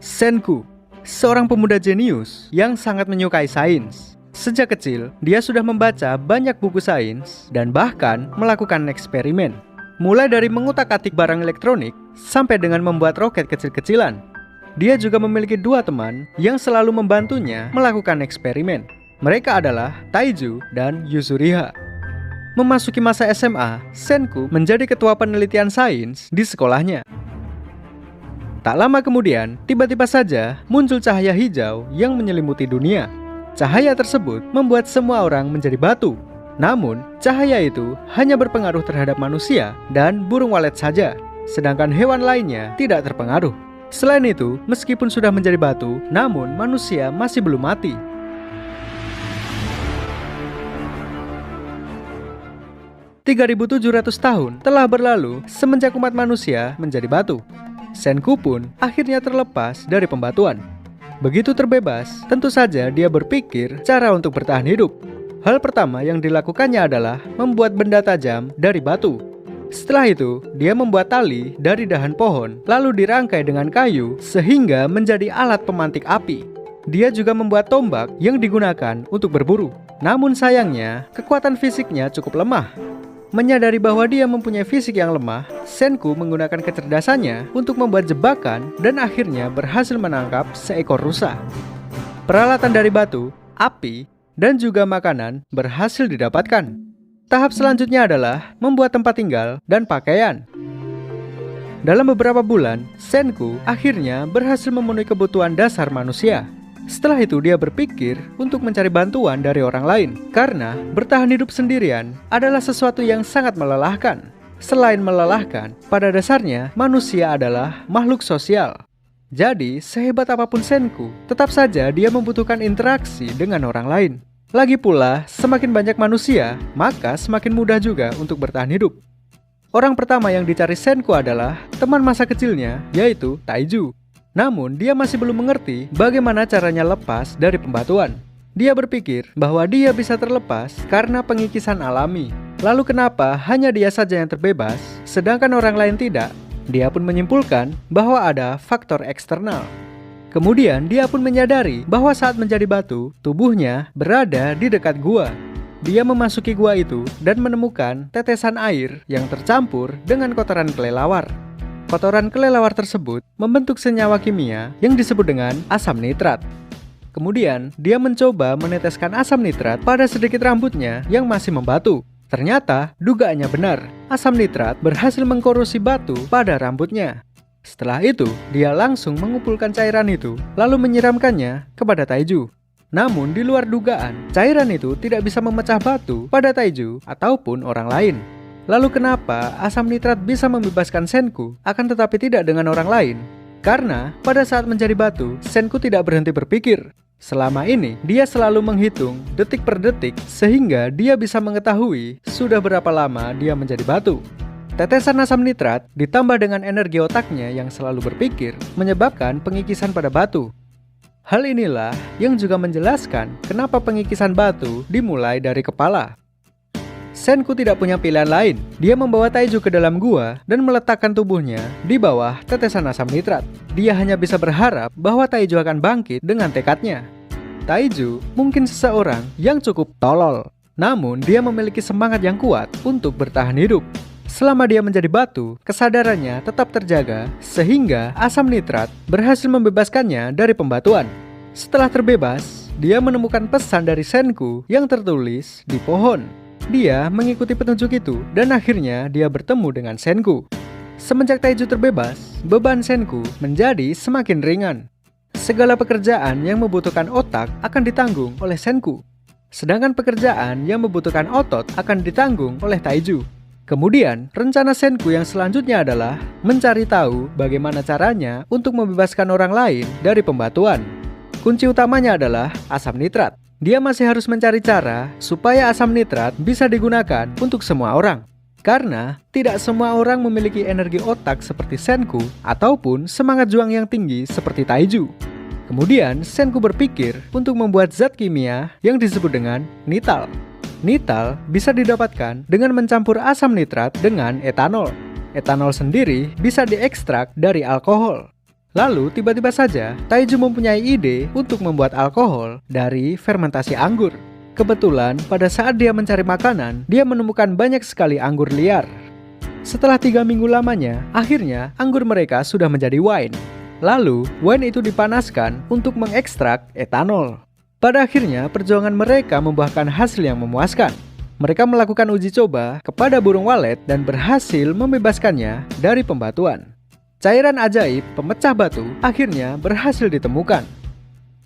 Senku, seorang pemuda jenius yang sangat menyukai sains. Sejak kecil, dia sudah membaca banyak buku sains dan bahkan melakukan eksperimen. Mulai dari mengutak-atik barang elektronik sampai dengan membuat roket kecil-kecilan. Dia juga memiliki dua teman yang selalu membantunya melakukan eksperimen. Mereka adalah Taiju dan Yuzuriha. Memasuki masa SMA, Senku menjadi ketua penelitian sains di sekolahnya. Tak lama kemudian, tiba-tiba saja muncul cahaya hijau yang menyelimuti dunia. Cahaya tersebut membuat semua orang menjadi batu. Namun, cahaya itu hanya berpengaruh terhadap manusia dan burung walet saja, sedangkan hewan lainnya tidak terpengaruh. Selain itu, meskipun sudah menjadi batu, namun manusia masih belum mati. "3.700 tahun telah berlalu semenjak umat manusia menjadi batu. Senku pun akhirnya terlepas dari pembatuan. Begitu terbebas, tentu saja dia berpikir cara untuk bertahan hidup. Hal pertama yang dilakukannya adalah membuat benda tajam dari batu. Setelah itu, dia membuat tali dari dahan pohon, lalu dirangkai dengan kayu sehingga menjadi alat pemantik api. Dia juga membuat tombak yang digunakan untuk berburu. Namun sayangnya, kekuatan fisiknya cukup lemah. Menyadari bahwa dia mempunyai fisik yang lemah, Senku menggunakan kecerdasannya untuk membuat jebakan dan akhirnya berhasil menangkap seekor rusa. Peralatan dari batu, api, dan juga makanan berhasil didapatkan. Tahap selanjutnya adalah membuat tempat tinggal dan pakaian. Dalam beberapa bulan, Senku akhirnya berhasil memenuhi kebutuhan dasar manusia. Setelah itu dia berpikir untuk mencari bantuan dari orang lain, karena bertahan hidup sendirian adalah sesuatu yang sangat melelahkan. Selain melelahkan, pada dasarnya manusia adalah makhluk sosial. Jadi, sehebat apapun Senku, tetap saja dia membutuhkan interaksi dengan orang lain. Lagi pula, semakin banyak manusia, maka semakin mudah juga untuk bertahan hidup. Orang pertama yang dicari Senku adalah teman masa kecilnya, yaitu Taiju. Namun, dia masih belum mengerti bagaimana caranya lepas dari pembatuan. Dia berpikir bahwa dia bisa terlepas karena pengikisan alami. Lalu kenapa hanya dia saja yang terbebas, sedangkan orang lain tidak? Dia pun menyimpulkan bahwa ada faktor eksternal. Kemudian, dia pun menyadari bahwa saat menjadi batu, tubuhnya berada di dekat gua. Dia memasuki gua itu dan menemukan tetesan air yang tercampur dengan kotoran kelelawar. Kotoran kelelawar tersebut membentuk senyawa kimia yang disebut dengan asam nitrat. Kemudian, dia mencoba meneteskan asam nitrat pada sedikit rambutnya yang masih membatu. Ternyata, dugaannya benar. Asam nitrat berhasil mengkorosi batu pada rambutnya. Setelah itu, dia langsung mengumpulkan cairan itu, lalu menyiramkannya kepada Taiju. Namun, di luar dugaan, cairan itu tidak bisa memecah batu pada Taiju ataupun orang lain. Lalu kenapa asam nitrat bisa membebaskan Senku, akan tetapi tidak dengan orang lain? Karena pada saat menjadi batu, Senku tidak berhenti berpikir. Selama ini, dia selalu menghitung detik per detik sehingga dia bisa mengetahui sudah berapa lama dia menjadi batu. Tetesan asam nitrat ditambah dengan energi otaknya yang selalu berpikir menyebabkan pengikisan pada batu. Hal inilah yang juga menjelaskan kenapa pengikisan batu dimulai dari kepala. Senku tidak punya pilihan lain. Dia membawa Taiju ke dalam gua dan meletakkan tubuhnya di bawah tetesan asam nitrat. Dia hanya bisa berharap bahwa Taiju akan bangkit dengan tekadnya. Taiju mungkin seseorang yang cukup tolol, namun dia memiliki semangat yang kuat untuk bertahan hidup. Selama dia menjadi batu, kesadarannya tetap terjaga sehingga asam nitrat berhasil membebaskannya dari pembatuan. Setelah terbebas, dia menemukan pesan dari Senku yang tertulis di pohon. Dia mengikuti petunjuk itu dan akhirnya dia bertemu dengan Senku. Semenjak Taiju terbebas, beban Senku menjadi semakin ringan. Segala pekerjaan yang membutuhkan otak akan ditanggung oleh Senku, sedangkan pekerjaan yang membutuhkan otot akan ditanggung oleh Taiju. Kemudian, rencana Senku yang selanjutnya adalah mencari tahu bagaimana caranya untuk membebaskan orang lain dari pembatuan. Kunci utamanya adalah asam nitrat. Dia masih harus mencari cara supaya asam nitrat bisa digunakan untuk semua orang. Karena tidak semua orang memiliki energi otak seperti Senku ataupun semangat juang yang tinggi seperti Taiju. Kemudian Senku berpikir untuk membuat zat kimia yang disebut dengan nital. Nital bisa didapatkan dengan mencampur asam nitrat dengan etanol. Etanol sendiri bisa diekstrak dari alkohol. Lalu tiba-tiba saja Taiju mempunyai ide untuk membuat alkohol dari fermentasi anggur. Kebetulan pada saat dia mencari makanan, dia menemukan banyak sekali anggur liar. Setelah 3 minggu lamanya, akhirnya anggur mereka sudah menjadi wine. Lalu wine itu dipanaskan untuk mengekstrak etanol. Pada akhirnya perjuangan mereka membuahkan hasil yang memuaskan. Mereka melakukan uji coba kepada burung walet dan berhasil membebaskannya dari pembatuan. Cairan ajaib pemecah batu akhirnya berhasil ditemukan.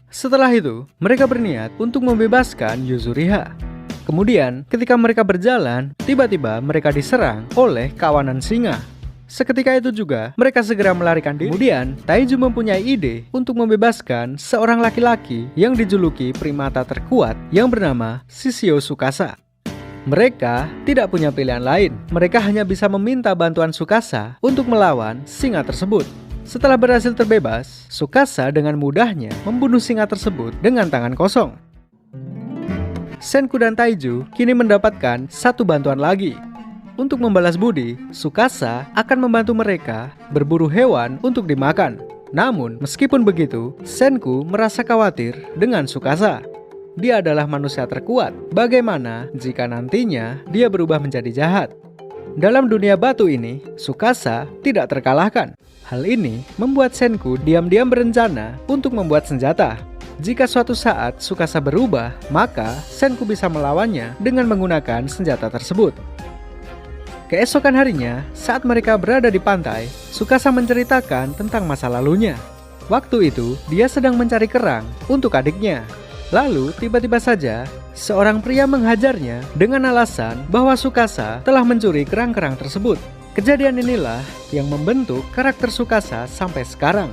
Setelah itu, mereka berniat untuk membebaskan Yuzuriha. Kemudian, ketika mereka berjalan, tiba-tiba mereka diserang oleh kawanan singa. Seketika itu juga, mereka segera melarikan diri. Kemudian, Taiju mempunyai ide untuk membebaskan seorang laki-laki yang dijuluki primata terkuat yang bernama Shishio Tsukasa. Mereka tidak punya pilihan lain. Mereka hanya bisa meminta bantuan Tsukasa untuk melawan singa tersebut. Setelah berhasil terbebas, Tsukasa dengan mudahnya membunuh singa tersebut dengan tangan kosong. Senku dan Taiju kini mendapatkan satu bantuan lagi. Untuk membalas budi, Tsukasa akan membantu mereka berburu hewan untuk dimakan. Namun, meskipun begitu, Senku merasa khawatir dengan Tsukasa. Dia adalah manusia terkuat. Bagaimana jika nantinya dia berubah menjadi jahat? Dalam dunia batu ini, Tsukasa tidak terkalahkan. Hal ini membuat Senku diam-diam berencana untuk membuat senjata. Jika suatu saat Tsukasa berubah, maka Senku bisa melawannya dengan menggunakan senjata tersebut. Keesokan harinya, saat mereka berada di pantai, Tsukasa menceritakan tentang masa lalunya. Waktu itu, dia sedang mencari kerang untuk adiknya. Lalu, tiba-tiba saja, seorang pria menghajarnya dengan alasan bahwa Tsukasa telah mencuri kerang-kerang tersebut. Kejadian inilah yang membentuk karakter Tsukasa sampai sekarang.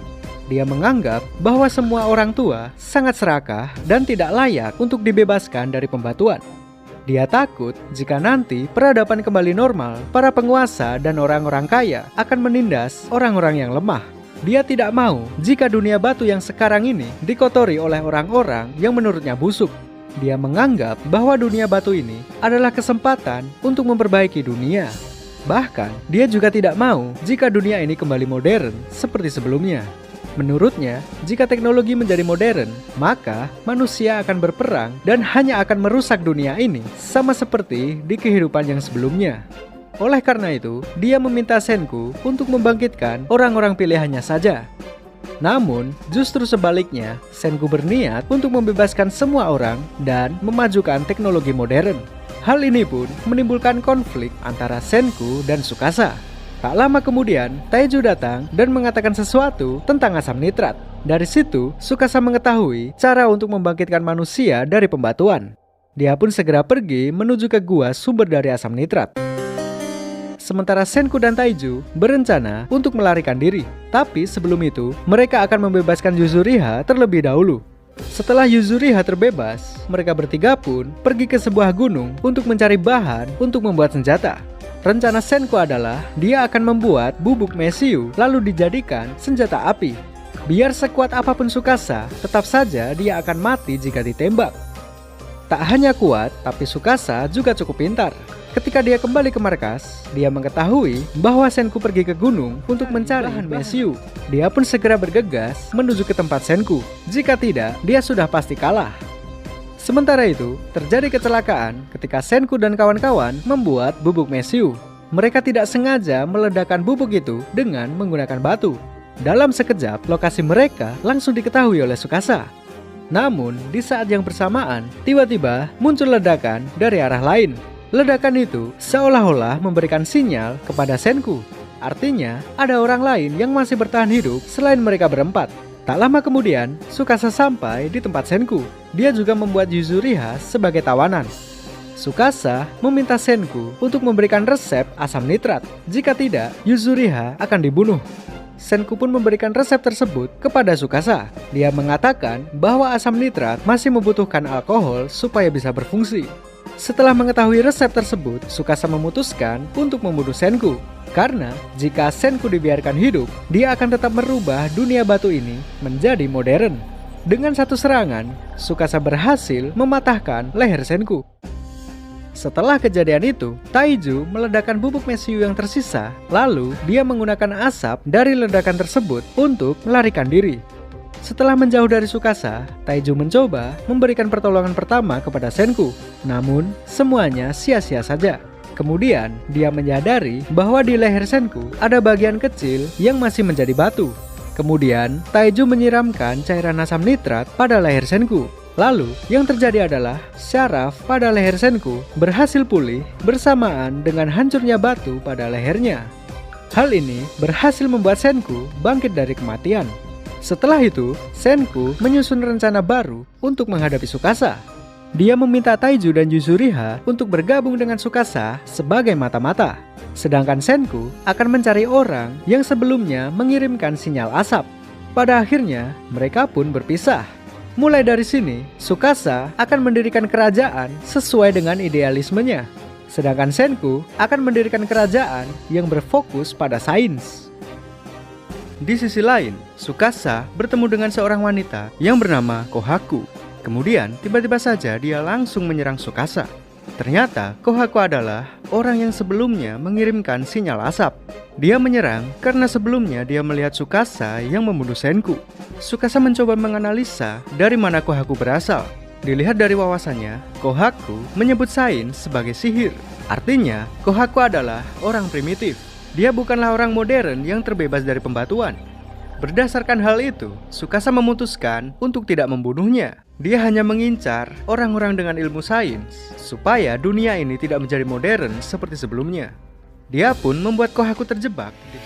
Dia menganggap bahwa semua orang tua sangat serakah dan tidak layak untuk dibebaskan dari pembatuan. Dia takut jika nanti peradaban kembali normal, para penguasa dan orang-orang kaya akan menindas orang-orang yang lemah. Dia tidak mau jika dunia batu yang sekarang ini dikotori oleh orang-orang yang menurutnya busuk. Dia menganggap bahwa dunia batu ini adalah kesempatan untuk memperbaiki dunia. Bahkan, dia juga tidak mau jika dunia ini kembali modern seperti sebelumnya. Menurutnya, jika teknologi menjadi modern, maka manusia akan berperang dan hanya akan merusak dunia ini sama seperti di kehidupan yang sebelumnya. Oleh karena itu, dia meminta Senku untuk membangkitkan orang-orang pilihannya saja. Namun, justru sebaliknya, Senku berniat untuk membebaskan semua orang dan memajukan teknologi modern. Hal ini pun menimbulkan konflik antara Senku dan Tsukasa. Tak lama kemudian, Taiju datang dan mengatakan sesuatu tentang asam nitrat. Dari situ, Tsukasa mengetahui cara untuk membangkitkan manusia dari pembatuan. Dia pun segera pergi menuju ke gua sumber dari asam nitrat. Sementara Senku dan Taiju berencana untuk melarikan diri. Tapi sebelum itu, mereka akan membebaskan Yuzuriha terlebih dahulu. Setelah Yuzuriha terbebas, mereka bertiga pun pergi ke sebuah gunung untuk mencari bahan untuk membuat senjata. Rencana Senku adalah dia akan membuat bubuk mesiu lalu dijadikan senjata api. Biar sekuat apapun Tsukasa, tetap saja dia akan mati jika ditembak. Tak hanya kuat, tapi Tsukasa juga cukup pintar. Ketika dia kembali ke markas, dia mengetahui bahwa Senku pergi ke gunung untuk mencari bahan mesiu. Dia pun segera bergegas menuju ke tempat Senku. Jika tidak, dia sudah pasti kalah. Sementara itu, terjadi kecelakaan ketika Senku dan kawan-kawan membuat bubuk mesiu. Mereka tidak sengaja meledakkan bubuk itu dengan menggunakan batu. Dalam sekejap, lokasi mereka langsung diketahui oleh Tsukasa. Namun, di saat yang bersamaan, tiba-tiba muncul ledakan dari arah lain. Ledakan itu seolah-olah memberikan sinyal kepada Senku. Artinya, ada orang lain yang masih bertahan hidup selain mereka berempat. Tak lama kemudian, Tsukasa sampai di tempat Senku. Dia juga membuat Yuzuriha sebagai tawanan. Tsukasa meminta Senku untuk memberikan resep asam nitrat. Jika tidak, Yuzuriha akan dibunuh. Senku pun memberikan resep tersebut kepada Tsukasa. Dia mengatakan bahwa asam nitrat masih membutuhkan alkohol supaya bisa berfungsi. Setelah mengetahui resep tersebut, Tsukasa memutuskan untuk membunuh Senku. Karena jika Senku dibiarkan hidup, dia akan tetap merubah dunia batu ini menjadi modern. Dengan satu serangan, Tsukasa berhasil mematahkan leher Senku. Setelah kejadian itu, Taiju meledakkan bubuk mesiu yang tersisa, lalu dia menggunakan asap dari ledakan tersebut untuk melarikan diri. Setelah menjauh dari Tsukasa, Taiju mencoba memberikan pertolongan pertama kepada Senku. Namun, semuanya sia-sia saja. Kemudian, dia menyadari bahwa di leher Senku ada bagian kecil yang masih menjadi batu. Kemudian, Taiju menyiramkan cairan asam nitrat pada leher Senku. Lalu, yang terjadi adalah syaraf pada leher Senku berhasil pulih bersamaan dengan hancurnya batu pada lehernya. Hal ini berhasil membuat Senku bangkit dari kematian. Setelah itu, Senku menyusun rencana baru untuk menghadapi Tsukasa. Dia meminta Taiju dan Yuzuriha untuk bergabung dengan Tsukasa sebagai mata-mata. Sedangkan Senku akan mencari orang yang sebelumnya mengirimkan sinyal asap. Pada akhirnya, mereka pun berpisah. Mulai dari sini, Tsukasa akan mendirikan kerajaan sesuai dengan idealismenya. Sedangkan Senku akan mendirikan kerajaan yang berfokus pada sains. Di sisi lain, Tsukasa bertemu dengan seorang wanita yang bernama Kohaku. Kemudian, tiba-tiba saja dia langsung menyerang Tsukasa. Ternyata, Kohaku adalah orang yang sebelumnya mengirimkan sinyal asap. Dia menyerang karena sebelumnya dia melihat Tsukasa yang membunuh Senku. Tsukasa mencoba menganalisa dari mana Kohaku berasal. Dilihat dari wawasannya, Kohaku menyebut sains sebagai sihir. Artinya, Kohaku adalah orang primitif. Dia bukanlah orang modern yang terbebas dari pembatuan. Berdasarkan hal itu, Tsukasa memutuskan untuk tidak membunuhnya. Dia hanya mengincar orang-orang dengan ilmu sains, supaya dunia ini tidak menjadi modern seperti sebelumnya. Dia pun membuat Kohaku terjebak di